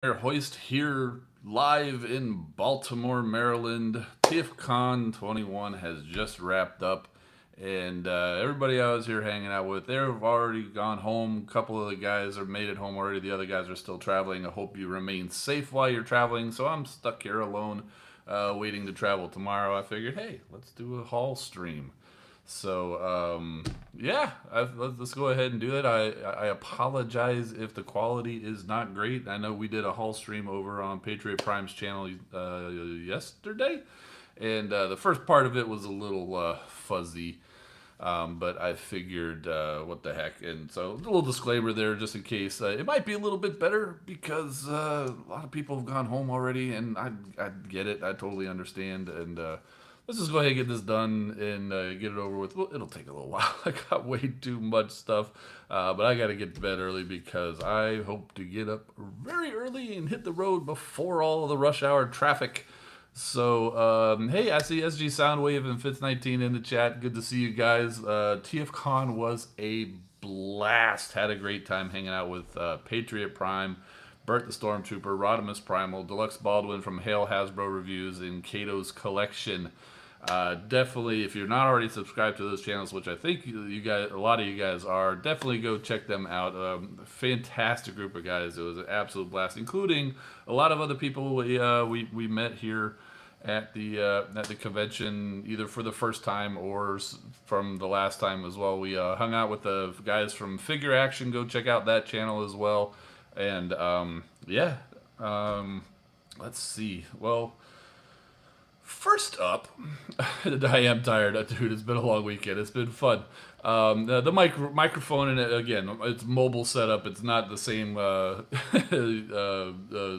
Hoist here live in Baltimore, Maryland. Tfcon 21 has just wrapped up, and everybody I was here hanging out with, they've already gone home. A couple of the guys have made it home already. The other guys are still traveling. I hope you remain safe while you're traveling. So I'm stuck here alone, waiting to travel tomorrow. I figured, hey, let's do a haul stream. So yeah, let's go ahead and do it. I apologize if the quality is not great. I know we did a haul stream over on Patriot Prime's channel yesterday, and the first part of it was a little fuzzy. But I figured, what the heck? And so, a little disclaimer there, just in case. It might be a little bit better because a lot of people have gone home already, and I get it. I totally understand. And let's just go ahead and get this done and get it over with. Well, it'll take a little while. I got way too much stuff, but I got to get to bed early because I hope to get up very early and hit the road before all of the rush hour traffic. So, hey, I see SG Soundwave and Fitz19 in the chat. Good to see you guys. TFCon was a blast. Had a great time hanging out with Patriot Prime, Bert the Stormtrooper, Rodimus Primal, Deluxe Baldwin from Hail Hasbro Reviews, and Kato's Collection. Definitely, if you're not already subscribed to those channels, which I think you guys, a lot of you guys are, definitely go check them out. Fantastic group of guys. It was an absolute blast, including a lot of other people we met here at the convention, either for the first time or from the last time as well. We hung out with the guys from Figure Action. Go check out that channel as well. And yeah, let's see. Well, first up, I am tired, dude. It's been a long weekend. It's been fun. The microphone, and again, it's mobile setup. It's not the same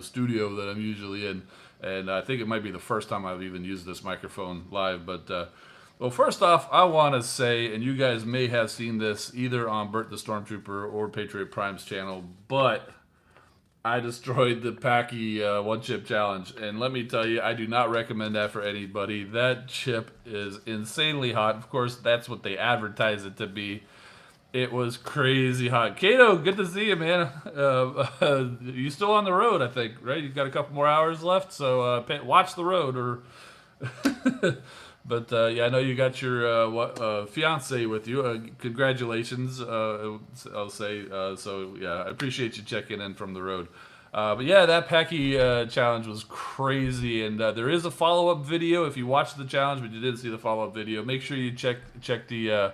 studio that I'm usually in, and I think it might be the first time I've even used this microphone live. But well, first off, I want to say, and you guys may have seen this either on Bert the Stormtrooper or Patriot Prime's channel, but I destroyed the Packy one chip challenge, and let me tell you, I do not recommend that for anybody. That chip is insanely hot. Of course, that's what they advertise it to be. It was crazy hot. Kato, good to see you, man. You still on the road, I think, right? You've got a couple more hours left, so watch the road, or but yeah, I know you got your fiance with you. Congratulations, I'll say. So yeah, I appreciate you checking in from the road. But yeah, that Packy challenge was crazy, and there is a follow-up video. If you watched the challenge but you didn't see the follow-up video, make sure you check the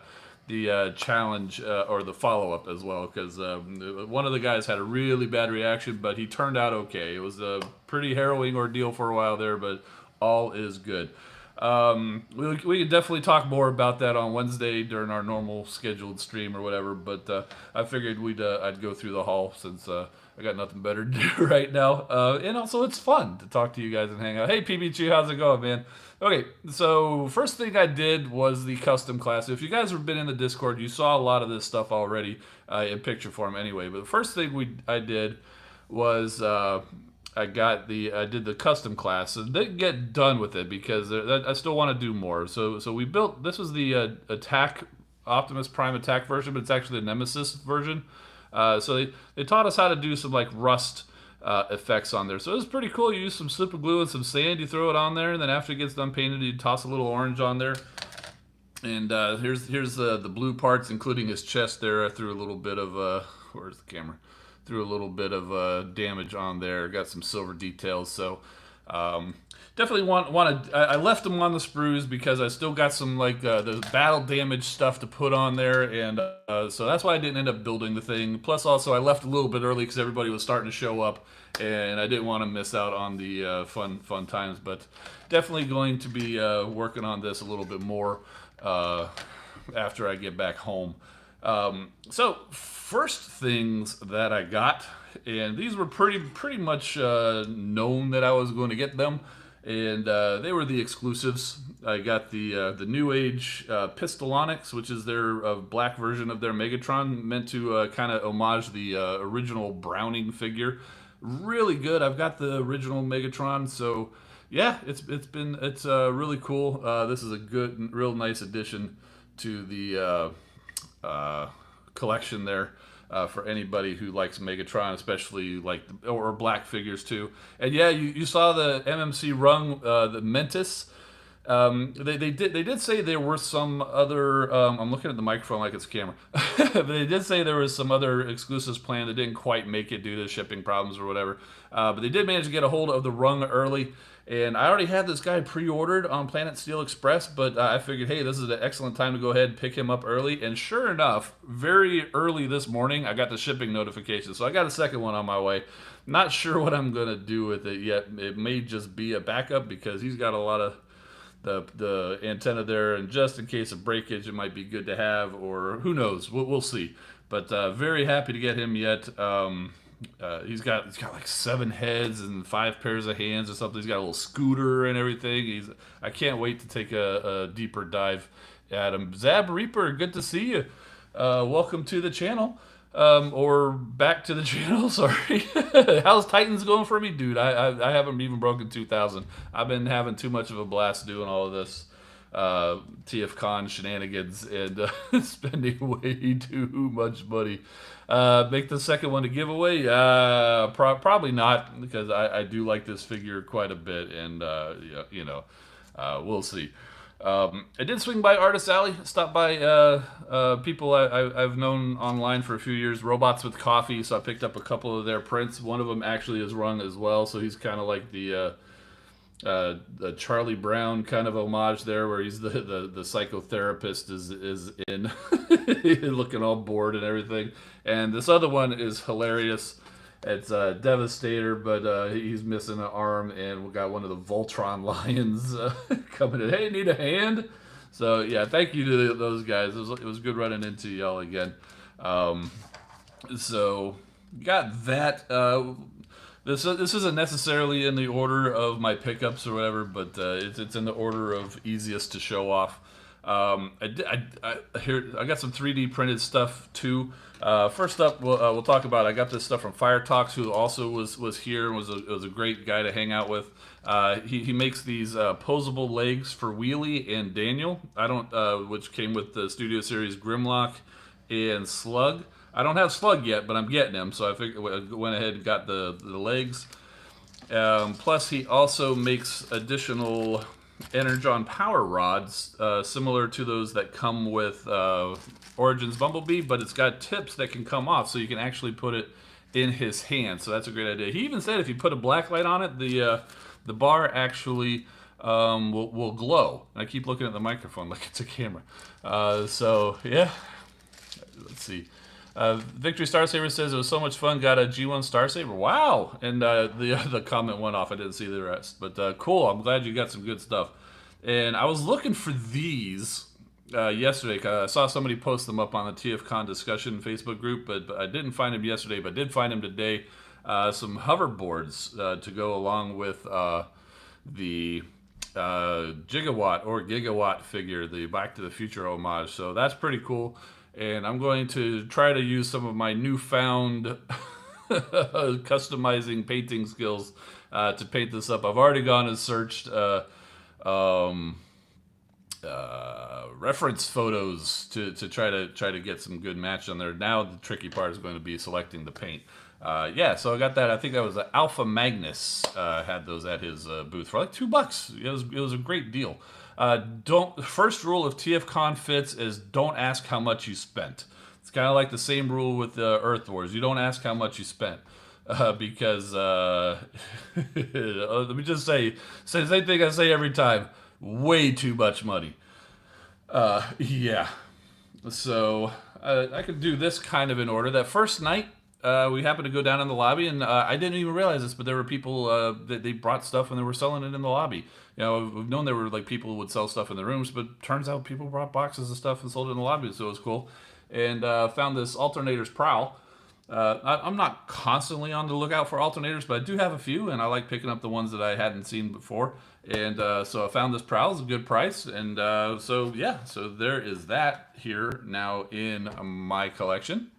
challenge or the follow-up as well, because one of the guys had a really bad reaction, but he turned out okay. It was a pretty harrowing ordeal for a while there, but all is good. We can definitely talk more about that on Wednesday during our normal scheduled stream or whatever, but I figured I'd go through the haul since I got nothing better to do right now. And also, it's fun to talk to you guys and hang out. Hey, PBG, how's it going, man? Okay, so first thing I did was the custom class. If you guys have been in the Discord, you saw a lot of this stuff already in picture form anyway. But the first thing I did was I did the custom class. So didn't get done with it because I still want to do more. So we built, this was the attack Optimus Prime attack version, but it's actually the Nemesis version. So they taught us how to do some like rust effects on there. So it was pretty cool. You use some super glue and some sand, you throw it on there, and then after it gets done painted, you toss a little orange on there. And here's the blue parts, including his chest there. I threw a little bit of where's the camera? Threw a little bit of damage on there. Got some silver details. So definitely want to. I left them on the sprues because I still got some like the battle damage stuff to put on there, and so that's why I didn't end up building the thing. Plus, also I left a little bit early because everybody was starting to show up, and I didn't want to miss out on the fun times. But definitely going to be working on this a little bit more after I get back home. So first things that I got, and these were pretty much known that I was going to get them, and they were the exclusives. I got the New Age Pistolonics, which is their black version of their Megatron, meant to kind of homage the original Browning figure. Really good. I've got the original Megatron, so yeah, it's really cool. This is a real nice addition to the collection there. for anybody who likes Megatron, especially like or black figures too. And yeah, you saw the MMC rung the Mentis. They did say there were some other. I'm looking at the microphone like it's a camera, but they did say there was some other exclusives planned that didn't quite make it due to shipping problems or whatever. But they did manage to get a hold of the rung early, and I already had this guy pre-ordered on Planet Steel Express. But I figured, hey, this is an excellent time to go ahead and pick him up early. And sure enough, very early this morning, I got the shipping notification, so I got a second one on my way. Not sure what I'm gonna do with it yet. It may just be a backup because he's got a lot of the antenna there, and just in case of breakage, it might be good to have, or who knows, we'll see. But very happy to get him yet. He's got like 7 heads and 5 pairs of hands or something. He's got a little scooter and everything. I can't wait to take a deeper dive at him. Zab Reaper, good to see you. Welcome to the channel. Or back to the channel, sorry. How's Titans going for me? Dude, I haven't even broken 2,000. I've been having too much of a blast doing all of this Tfcon shenanigans and spending way too much money. Make the second one a giveaway? Probably not, because I do like this figure quite a bit, and we'll see. I did swing by Artist Alley, stopped by people I've known online for a few years, Robots with Coffee, so I picked up a couple of their prints. One of them actually is rung as well, so he's kind of like the Charlie Brown kind of homage there, where he's the psychotherapist is in looking all bored and everything. And this other one is hilarious. It's Devastator, but he's missing an arm, and we got one of the Voltron lions coming in. Hey, need a hand? So yeah, thank you to those guys. It was good running into y'all again. So got that. This isn't necessarily in the order of my pickups or whatever, but it's in the order of easiest to show off. I got some 3D printed stuff too. First up, we'll talk about. I got this stuff from Fire Talks, who also was here and was a great guy to hang out with. He makes these posable legs for Wheelie and Daniel. Which came with the Studio Series Grimlock and Slug. I don't have Slug yet, but I'm getting him, so I went ahead and got the legs. Plus, he also makes additional Energon power rods, similar to those that come with Origins Bumblebee, but it's got tips that can come off, so you can actually put it in his hand. So that's a great idea. He even said if you put a black light on it, the bar actually will glow. And I keep looking at the microphone like it's a camera. So yeah, let's see. Victory Star Saver says it was so much fun. Got a G1 Star Saver. Wow! And the comment went off. I didn't see the rest, but cool. I'm glad you got some good stuff. And I was looking for these yesterday. 'Cause I saw somebody post them up on the TFCon discussion Facebook group, but I didn't find them yesterday. But did find them today. Some hoverboards to go along with the Gigawatt or Gigawatt figure, the Back to the Future homage. So that's pretty cool. And I'm going to try to use some of my newfound customizing painting skills to paint this up. I've already gone and searched reference photos to try to get some good match on there. Now the tricky part is going to be selecting the paint. Yeah, so I got that. I think that was Alpha Magnus had those at his booth for like $2. It was a great deal. First rule of TFCon fits is don't ask how much you spent. It's kind of like the same rule with Earth Wars. You don't ask how much you spent because let me just say the same thing I say every time. Way too much money. Yeah. So I could do this kind of in order. That first night, we happened to go down in the lobby, and I didn't even realize this, but there were people that they brought stuff and they were selling it in the lobby. You know, we've known there were like people who would sell stuff in the rooms, but turns out people brought boxes of stuff and sold it in the lobby, so it was cool. And found this Alternator's Prowl. I'm not constantly on the lookout for alternators, but I do have a few, and I like picking up the ones that I hadn't seen before. And so I found this Prowl. It's a good price, and so yeah, so there is that here now in my collection.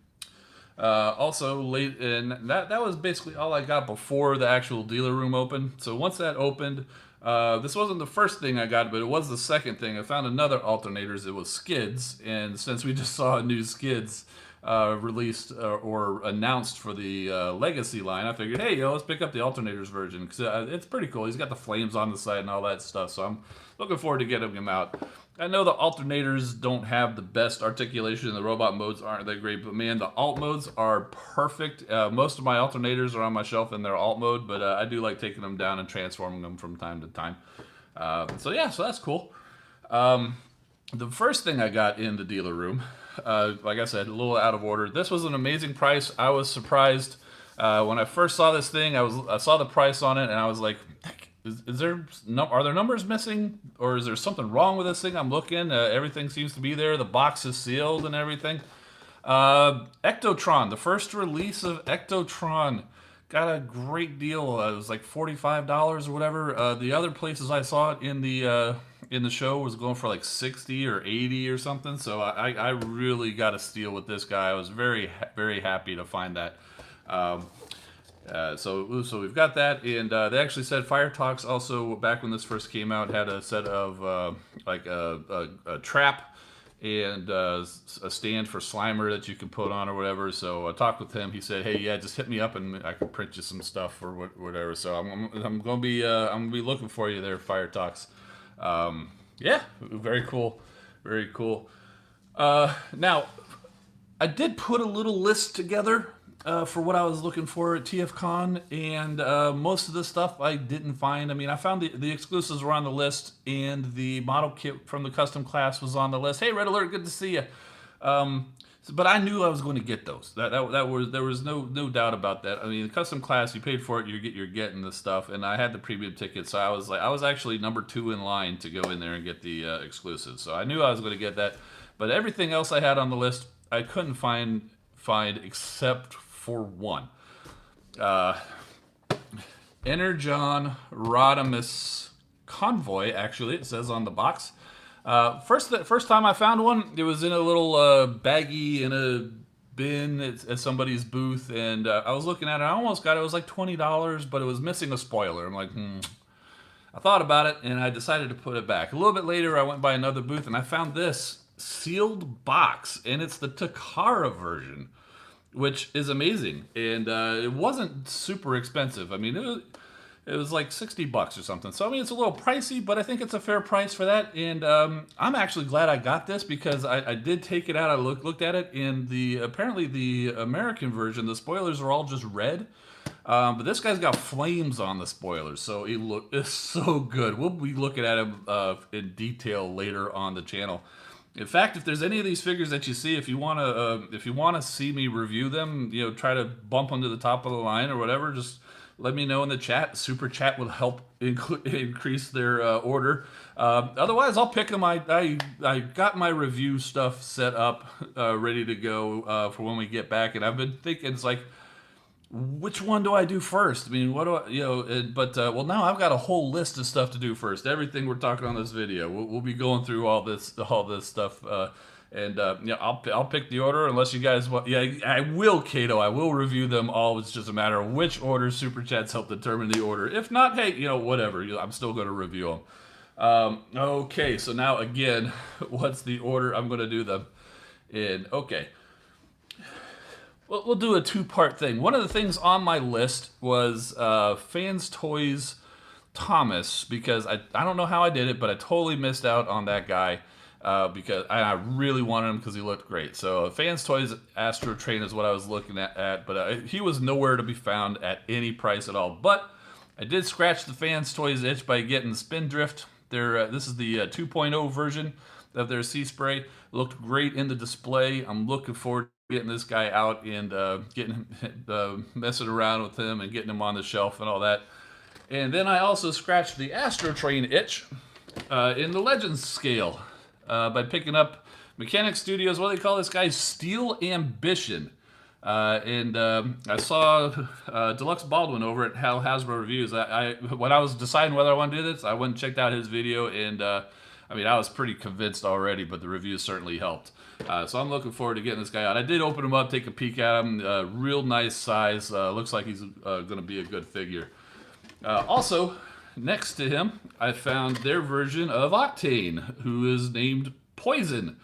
Also late in that was basically all I got before the actual dealer room opened. So once that opened, this wasn't the first thing I got, but it was the second thing. I found another alternators. It was skids, and since we just saw new skids released or announced for the Legacy line, I figured, hey, let's pick up the alternators version because it's pretty cool. He's got the flames on the side and all that stuff, so I'm looking forward to getting him out. I know the alternators don't have the best articulation and the robot modes aren't that great, but man, the alt modes are perfect. Most of my alternators are on my shelf in their alt mode, but I do like taking them down and transforming them from time to time. So yeah, so that's cool. The first thing I got in the dealer room, like I said, a little out of order. This was an amazing price. I was surprised when I first saw this thing. I saw the price on it, and I was like, are there numbers missing, or is there something wrong with this thing? I'm looking. Everything seems to be there. The box is sealed and everything. Ectotron, the first release of Ectotron, got a great deal. It was like $45 or whatever. The other places I saw it in the show was going for like 60 or 80 or something. So I really got a steal with this guy. I was very very happy to find that. So we've got that, and they actually said Fire Talks also, back when this first came out, had a set of like a trap and a stand for Slimer that you can put on or whatever. So I talked with him. He said, "Hey, yeah, just hit me up and I can print you some stuff or whatever." So I'm gonna be looking for you there, Fire Talks. Yeah, very cool, very cool. Now, I did put a little list together for what I was looking for at Tfcon, and most of the stuff I didn't find. I mean, I found the exclusives were on the list, and the model kit from the custom class was on the list. Hey, Red Alert, good to see you. But I knew I was going to get those. There was no doubt about that. I mean, the custom class, you paid for it, you're getting the stuff, and I had the premium ticket, so I was actually number 2 in line to go in there and get the exclusives. So I knew I was going to get that. But everything else I had on the list, I couldn't find except for one. Energon Rodimus Convoy, actually, it says on the box. First time I found one, it was in a little baggie in a bin at somebody's booth, and I was looking at it. I almost got it. It was like $20, but it was missing a spoiler. I'm like, I thought about it, and I decided to put it back. A little bit later, I went by another booth, and I found this sealed box, and it's the Takara version, which is amazing, and it wasn't super expensive. I mean, it was like $60 or something. So I mean, it's a little pricey, but I think it's a fair price for that. And I'm actually glad I got this because I did take it out. I looked at it, and apparently the American version, the spoilers are all just red. But this guy's got flames on the spoilers, so it's so good. We'll be looking at him in detail later on the channel. In fact, if there's any of these figures that you see, if you wanna see me review them, try to bump them to the top of the line or whatever, just let me know in the chat. Super chat will help increase their order. Otherwise, I'll pick them. I got my review stuff set up, ready to go for when we get back, and I've been thinking, it's like, which one do I do first? I mean, what do I, well, now I've got a whole list of stuff to do first. Everything we're talking on this video, we'll be going through all this stuff, I'll pick the order unless you guys want. Yeah, I will, Kato. I will review them all. It's just a matter of which order. Super chats help determine the order. If not, hey, whatever. I'm still going to review them. Okay, so now again, what's the order I'm going to do them in? Okay. We'll do a two-part thing. One of the things on my list was Fans Toys Thomas, because I don't know how I did it, but I totally missed out on that guy because I really wanted him because he looked great. So Fans Toys Astro Train is what I was looking at, but he was nowhere to be found at any price at all. But I did scratch the Fans Toys itch by getting Spindrift. This is the 2.0 version of their Sea Spray. Looked great in the display. I'm looking forward to getting this guy out and messing around with him and getting him on the shelf and all that. And then I also scratched the Astro Train itch in the Legends scale by picking up Mechanic Studios, what do they call this guy? Steel Ambition. I saw Deluxe Baldwin over at Hal Hasbro Reviews. When I was deciding whether I wanted to do this, I went and checked out his video, and I mean, I was pretty convinced already, but the reviews certainly helped. So I'm looking forward to getting this guy out. I did open him up, take a peek at him. Real nice size. Looks like he's going to be a good figure. Also, next to him, I found their version of Octane, who is named Poison.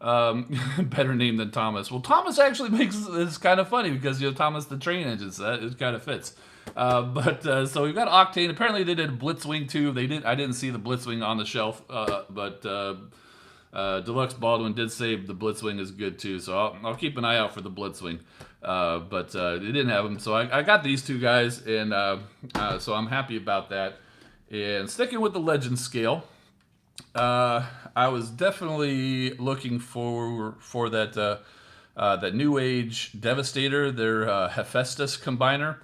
Better name than Thomas. Well, Thomas actually makes it's kind of funny because Thomas the train engine, so that it kind of fits. So we've got Octane. Apparently they did Blitzwing too. I didn't see the Blitzwing on the shelf, but Deluxe Baldwin did say the Blitzwing is good too. So I'll keep an eye out for the Blitzwing. But they didn't have them, so I got these two guys, and so I'm happy about that. And sticking with the Legend scale. I was definitely looking for that New Age Devastator, their Hephaestus combiner,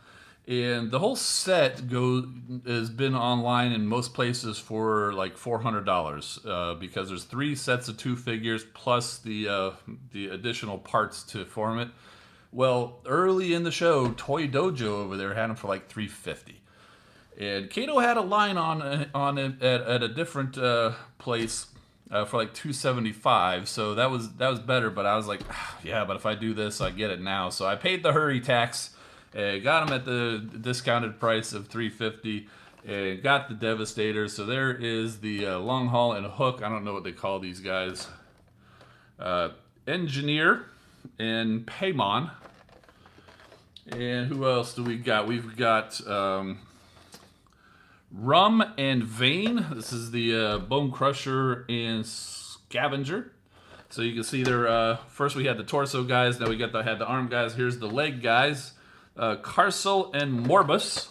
and the whole set has been online in most places for like $400 because there's 3 sets of 2 figures plus the additional parts to form it. Well, early in the show, Toy Dojo over there had them for like $350. And Kato had a line on it at a different place for like $275, so that was better. But I was like, yeah, but if I do this, I get it now. So I paid the hurry tax, and got them at the discounted price of $350, and got the Devastator. So there is the Long Haul and Hook. I don't know what they call these guys. Engineer and Paimon. And who else do we got? We've got Rum and Vein. This is the Bone Crusher and Scavenger. So you can see there. First we had the torso guys. Now we had the arm guys. Here's the leg guys. Carcel and Morbus.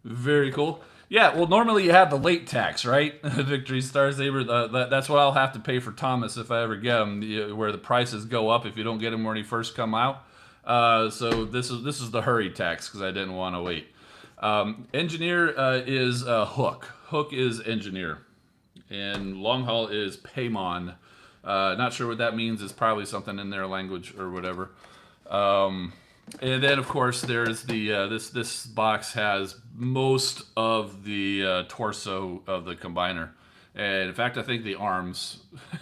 Very cool. Yeah, well, normally you have the late tax, right? Victory Star Saber. That's what I'll have to pay for Thomas if I ever get him, where the prices go up if you don't get him when he first come out. So this is the hurry tax because I didn't want to wait. Engineer is Hook. Hook is Engineer. And Long Haul is Paimon. Not sure what that means. It's probably something in their language or whatever. And then, of course, there's the this box has most of the torso of the combiner. And in fact, I think the arms.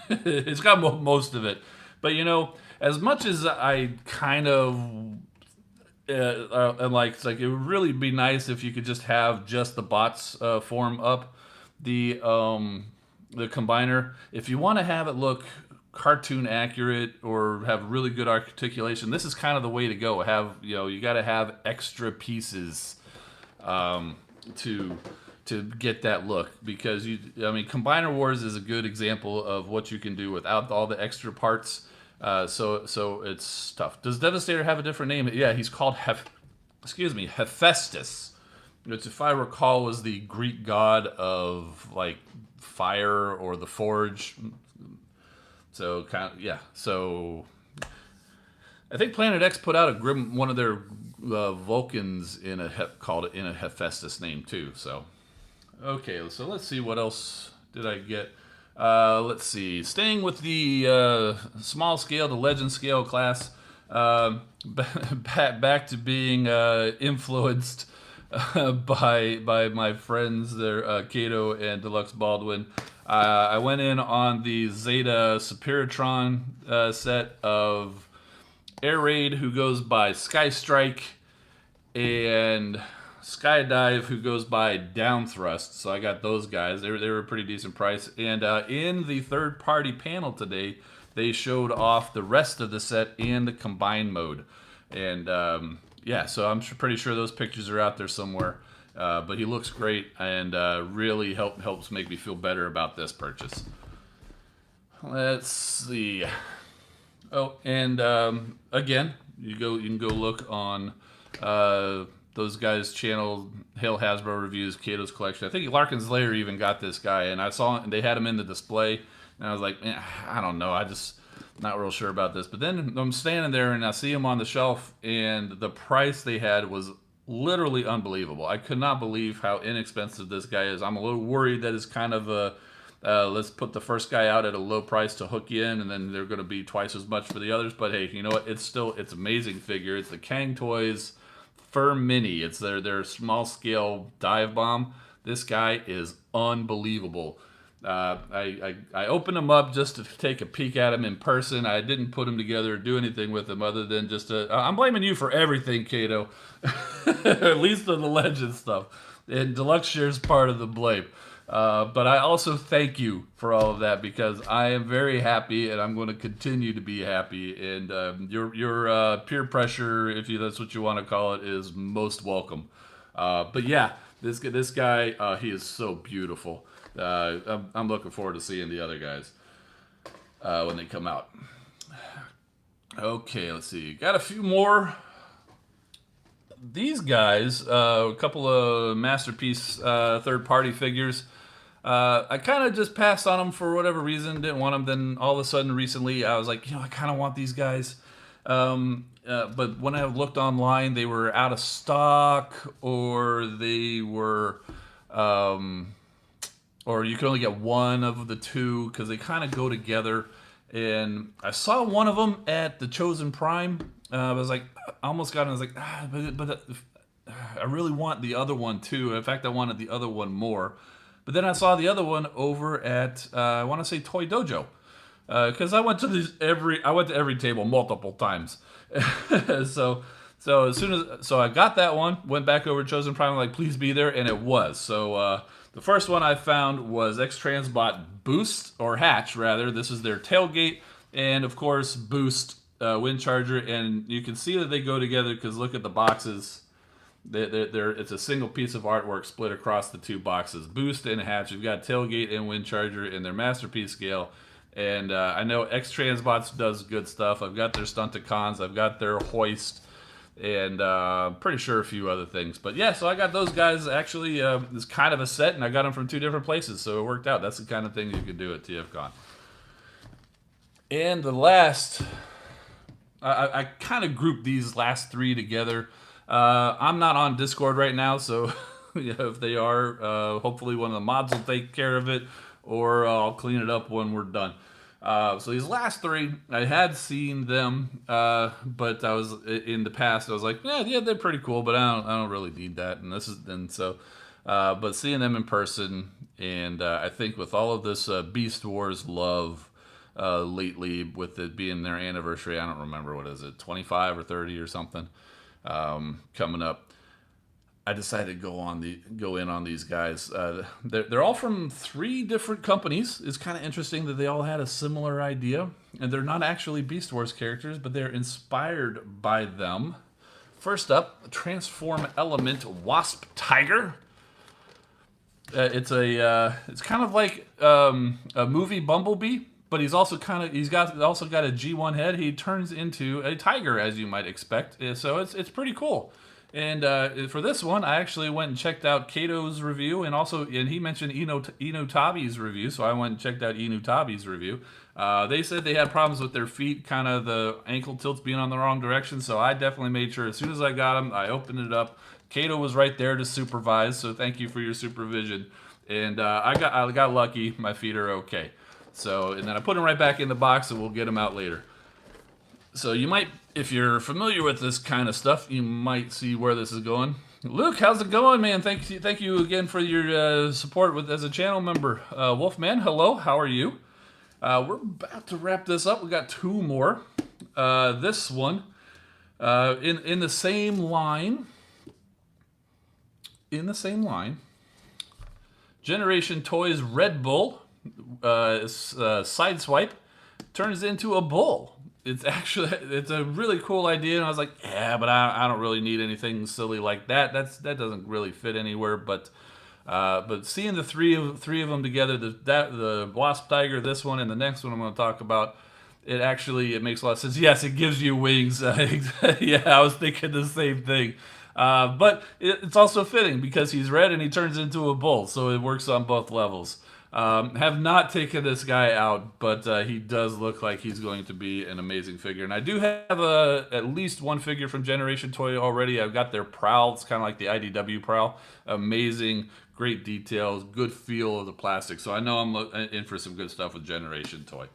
It's got most of it. But, as much as I kind of it's like it would really be nice if you could just have just the bots form up the combiner. If you want to have it look cartoon accurate or have really good articulation, this is kind of the way to go. You got to have extra pieces to get that look, because Combiner Wars is a good example of what you can do without all the extra parts. So it's tough. Does Devastator have a different name? Yeah, he's called Hephaestus, which, if I recall, was the Greek god of like fire or the forge. So So I think Planet X put out one of their Vulcans called it in a Hephaestus name too. So okay, so let's see what else did I get. Let's see. Staying with the small scale, the Legend scale class, back to being influenced by my friends there, Kato and Deluxe Baldwin. I went in on the Zeta Spiritron set of Air Raid, who goes by Sky Strike, and Skydive, who goes by Downthrust. So I got those guys. They were a pretty decent price. And in the third-party panel today, they showed off the rest of the set in the combined mode. And so I'm pretty sure those pictures are out there somewhere. But he looks great, and really helps make me feel better about this purchase. Let's see. Oh, and again, you can go look on those guys' channel, Hail Hasbro Reviews, Kato's Collection. I think Larkin's Lair even got this guy, and I saw it, and they had him in the display, and I was like, I don't know, I just not real sure about this. But then I'm standing there, and I see him on the shelf, and the price they had was literally unbelievable. I could not believe how inexpensive this guy is. I'm a little worried that it's kind of a let's put the first guy out at a low price to hook you in, and then they're going to be twice as much for the others. But hey, you know what? It's amazing figure. It's the Kang Toys Fur Mini. It's their small scale dive bomb. This guy is unbelievable. I opened him up just to take a peek at him in person. I didn't put him together or do anything with him other than just I'm blaming you for everything, Kato. At least on the Legend stuff. And Deluxe shares part of the blame. But I also thank you for all of that because I am very happy and I'm going to continue to be happy. And your peer pressure, if that's what you want to call it, is most welcome. But yeah, this guy, he is so beautiful. I'm looking forward to seeing the other guys when they come out. Okay, let's see. Got a few more. These guys, a couple of masterpiece third-party figures. I kind of just passed on them for whatever reason. Didn't want them. Then all of a sudden, recently, I was like, I kind of want these guys. But when I looked online, they were out of stock, or they were, or you could only get one of the two because they kind of go together. And I saw one of them at the Chosen Prime. I was like, I almost got it. I was like, but I really want the other one too. In fact, I wanted the other one more. But then I saw the other one over at I want to say Toy Dojo, because I went to every table multiple times. so I got that one. Went back over to Chosen Prime, like please be there, and it was. So the first one I found was X-Transbot Boost or Hatch rather. This is their tailgate, and of course Boost Wind Charger, and you can see that they go together because look at the boxes. It's a single piece of artwork split across the two boxes. Boost and Hatch. You've got tailgate and wind charger in their masterpiece scale. And I know X-Transbots does good stuff. I've got their Stunticons. I've got their hoist. And pretty sure a few other things. But yeah, so I got those guys actually. It's kind of a set, and I got them from two different places. So it worked out. That's the kind of thing you could do at TFCon. And the last, I kind of grouped these last three together. I'm not on Discord right now, so if they are, hopefully one of the mods will take care of it, or I'll clean it up when we're done. So these last three, I had seen them, but I was in the past. I was like, yeah, they're pretty cool, but I don't really need that. But seeing them in person, and I think with all of this Beast Wars love lately, with it being their anniversary, I don't remember what is it, 25 or 30 or something. Coming up, I decided to go in on these guys. They're all from 3 different companies. It's kind of interesting that they all had a similar idea, and they're not actually Beast Wars characters, but they're inspired by them. First up, Transform Element Wasp Tiger. It's kind of like a movie Bumblebee. But he's also got a G1 head. He turns into a tiger, as you might expect. So it's pretty cool. And for this one, I actually went and checked out Kato's review, and he mentioned Inotabi's review, so I went and checked out Inotabi's review. They said they had problems with their feet, kind of the ankle tilts being on the wrong direction. So I definitely made sure as soon as I got them, I opened it up. Kato was right there to supervise, so thank you for your supervision. And I got lucky. My feet are okay. So, and then I put them right back in the box, and we'll get them out later. So you might, if you're familiar with this kind of stuff, you might see where this is going. Luke, how's it going, man? Thank you again for your support as a channel member. Wolfman, hello, how are you? We're about to wrap this up. We got 2 more. This one, in the same line. Generation Toys Red Bull. Sideswipe turns into a bull. It's a really cool idea, and I was like, yeah, but I don't really need anything silly like that. That doesn't really fit anywhere. But seeing the three of them together, the Wasp Tiger, this one, and the next one I'm going to talk about, it makes a lot of sense. Yes, it gives you wings. Yeah, I was thinking the same thing. But it's also fitting because he's red and he turns into a bull, so it works on both levels. Have not taken this guy out, but he does look like he's going to be an amazing figure. And I do have at least one figure from Generation Toy already. I've got their Prowl. It's kind of like the IDW Prowl. Amazing, great details, good feel of the plastic. So I know I'm in for some good stuff with Generation Toy.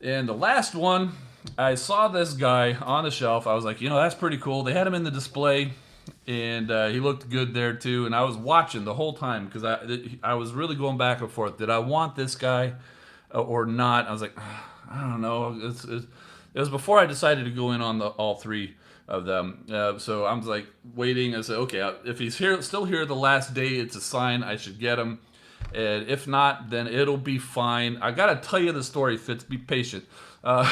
And the last one, I saw this guy on the shelf. I was like, that's pretty cool. They had him in the display. And he looked good there too, and I was watching the whole time because I was really going back and forth. Did I want this guy or not? I was like, I don't know. It was before I decided to go in on all 3 of them. So I was like waiting. I said, okay, if he's still here the last day, it's a sign I should get him. And if not, then it'll be fine. I gotta tell you the story, Fitz. Be patient. Uh,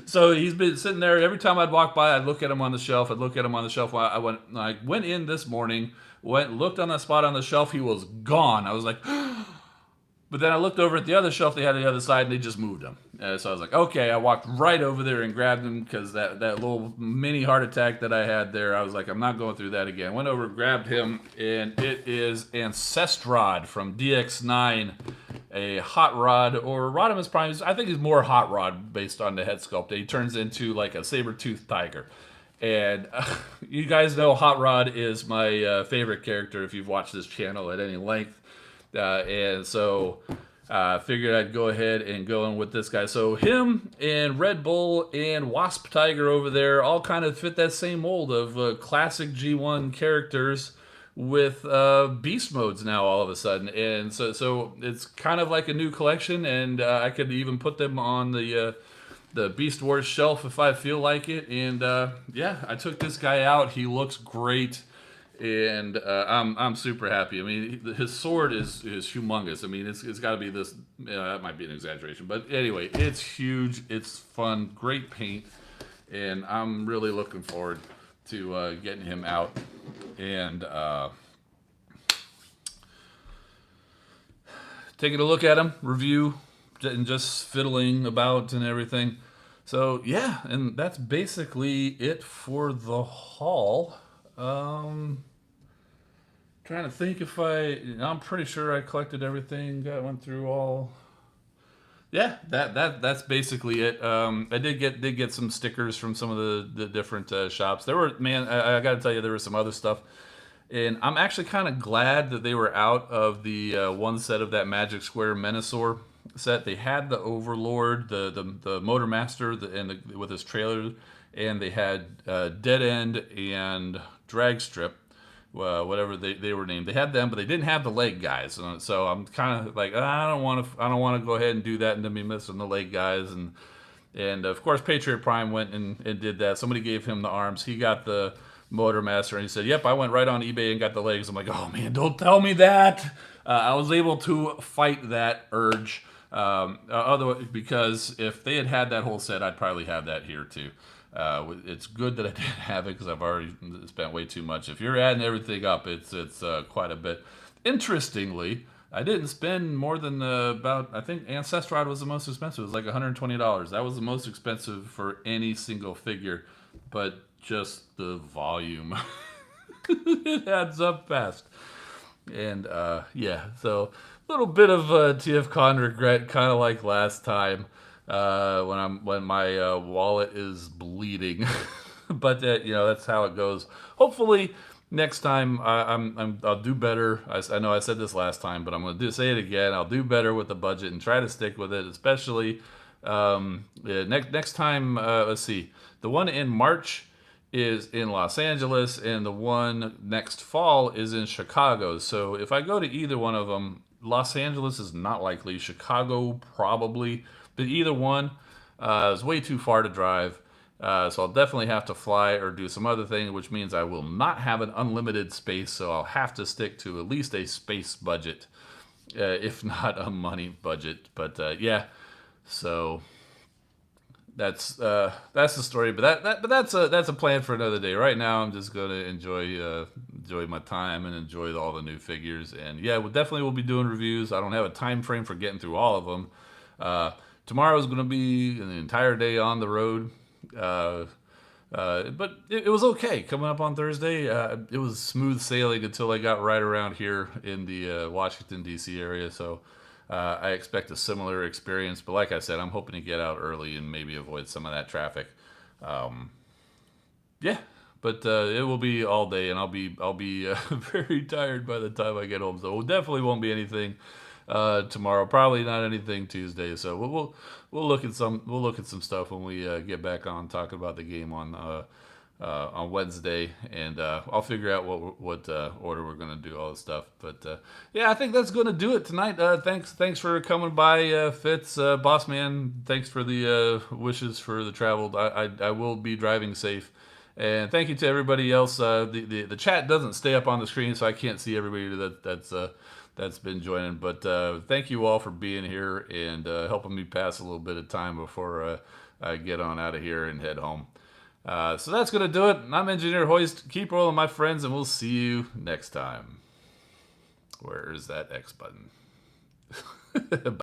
so he's been sitting there. Every time I'd walk by, I'd look at him on the shelf. I'd look at him on the shelf. I went in this morning, looked on that spot on the shelf. He was gone. I was like, but then I looked over at the other shelf they had on the other side, and they just moved him. So I was like, okay. I walked right over there and grabbed him because that little mini heart attack that I had there, I was like, I'm not going through that again. Went over, grabbed him, and it is Ancestrod from DX9, a hot rod, or Rodimus Prime. I think he's more hot rod based on the head sculpt. He turns into like a saber-toothed tiger. And you guys know Hot Rod is my favorite character if you've watched this channel at any length. And so I figured I'd go ahead and go in with this guy. So him and Red Bull and Wasp Tiger over there all kind of fit that same mold of classic G1 characters with beast modes now all of a sudden. And so it's kind of like a new collection, and I could even put them on the Beast Wars shelf if I feel like it. And yeah, I took this guy out. He looks great. And I'm super happy. I mean, his sword is humongous. I mean, it's got to be this. That might be an exaggeration, but anyway, it's huge. It's fun, great paint, and I'm really looking forward to getting him out and taking a look at him, review, and just fiddling about and everything. So yeah, and that's basically it for the haul. Trying to think if I'm pretty sure I collected everything. Went through all. Yeah, that's basically it. I did get some stickers from some of the different shops. There were, man, I got to tell you, there was some other stuff, and I'm actually kind of glad that they were out of the one set of that Magic Square Menasor set. They had the Overlord, the Motor Master, with his trailer, and they had Dead End and Drag Strip. Whatever they were named, they had them, but they didn't have the leg guys. So I'm kind of like, I don't want to go ahead and do that and then be missing the leg guys. And of course, Patriot Prime went and did that. Somebody gave him the arms. He got the Motor Master, and he said, "Yep, I went right on eBay and got the legs." I'm like, "Oh man, don't tell me that." I was able to fight that urge, otherwise, because if they had that whole set, I'd probably have that here too. It's good that I didn't have it because I've already spent way too much. If you're adding everything up, it's quite a bit. Interestingly, I didn't spend more than I think Ancestrod was the most expensive. It was like $120. That was the most expensive for any single figure, but just the volume. It adds up fast. And yeah, so a little bit of Tfcon regret, kind of like last time. When my wallet is bleeding, but that's how it goes. Hopefully next time I'll do better. I know I said this last time, but I'm going to say it again. I'll do better with the budget and try to stick with it. Especially next time. Let's see, the one in March is in Los Angeles, and the one next fall is in Chicago. So if I go to either one of them, Los Angeles is not likely. Chicago probably. But either one is way too far to drive, so I'll definitely have to fly or do some other thing, which means I will not have an unlimited space, so I'll have to stick to at least a space budget, if not a money budget. But yeah, so that's the story. But that's a plan for another day. Right now, I'm just gonna enjoy my time and enjoy all the new figures. And yeah, we definitely will be doing reviews. I don't have a time frame for getting through all of them. Tomorrow is going to be an entire day on the road, but it was okay. Coming up on Thursday, it was smooth sailing until I got right around here in the Washington, D.C. area, so I expect a similar experience. But like I said, I'm hoping to get out early and maybe avoid some of that traffic. Yeah, but it will be all day, and I'll be very tired by the time I get home, so it definitely won't be anything tomorrow, probably not anything Tuesday. So we'll look at some stuff when we get back on talking about the game on Wednesday, and I'll figure out what order we're gonna do all this stuff. But yeah, I think that's gonna do it tonight. Thanks for coming by, Fitz, boss man. Thanks for the wishes for the travel. I will be driving safe, And thank you to everybody else. The chat doesn't stay up on the screen, so I can't see everybody that's been joining. But thank you all for being here and helping me pass a little bit of time before I get on out of here and head home. So that's going to do it. I'm Engineer Hoist. Keep rolling, my friends, and we'll see you next time. Where is that X button?